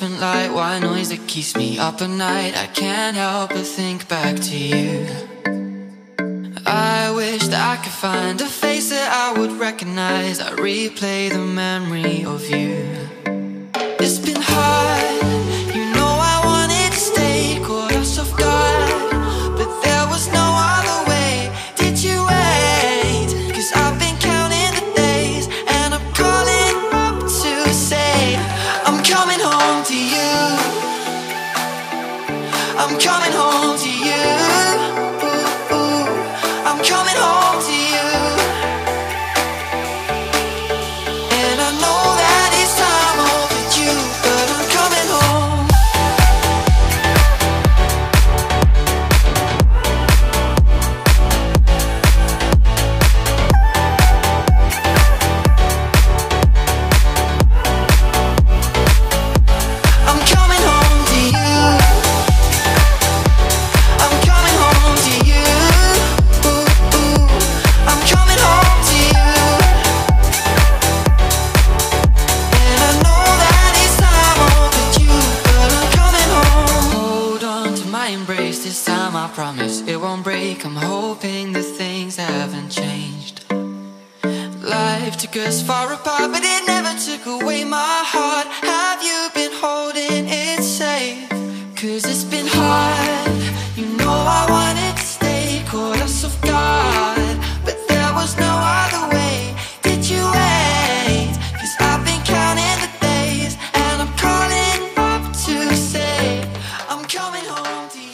different light, white noise that keeps me up at night. I can't help but think back to you. I wish that I could find a face that I would recognize. I replay the memory of you. It's been hard, you know I wanted to stay, caught us off guard, but there was no other way. Did you wait? 'Cause I've been counting the days, and I'm calling up to say I'm coming home to you. I'm coming home to you. I'm coming home to you. And I know that it's time overdue, but I'm coming home. I'm coming home to you. I'm coming home to you. I'm coming home to you. And I know that it's time overdue, but I'm coming home. Hold on to my embrace this time, I promise it won't break. I'm hoping that things haven't changed. Life took us far apart, but it never took away my heart. Have you been holding it safe? 'Cause it's been hard, you know I wanted to stay, caught us off guard, but there was no other way. Did you wait? 'Cause I've been counting the days, and I'm calling up to say I'm coming home to you.